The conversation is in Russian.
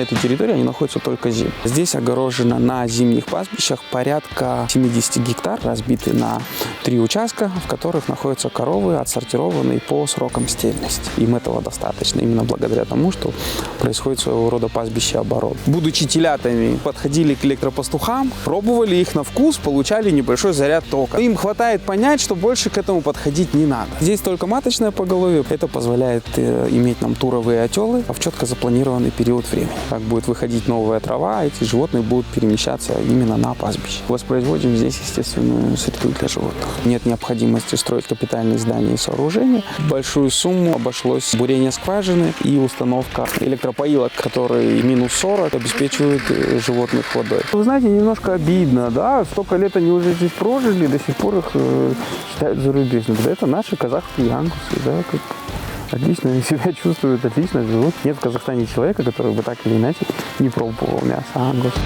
этой территории, они находятся только зимой. Здесь огорожено на зимних пастбищах порядка 70 гектар, разбиты на 3 участка, в которых находятся коровы, отсортированные по срокам стельности. Им этого достаточно, именно благодаря тому, что происходит своего рода пастбище-оборот. Будучи телятами, подходили к электропастухам, пробовали их на вкус, получали небольшой заряд тока. Им хватает понять, что больше к этому подходить не надо. Здесь только маточное поголовье. Это позволяет иметь нам туровые отелы в четко запланированный период времени. Как будет выходить новая трава, эти животные будут перемещаться именно на пастбище. Воспроизводим здесь естественную среду для животных. Нет необходимости строить капитальные здания и сооружения. Большую сумму обошлось бурение скважины и установка электропоилок, которые минус 40 обеспечивают животных водой. Вы знаете, немножко обидно, да? Столько лет они уже здесь прожили, до сих пор их считают зарубежными. Да, это наши казахские ангусы, да, как отлично себя чувствуют, отлично живут. Нет в Казахстане человека, который бы так или иначе не пробовал мясо ангуса.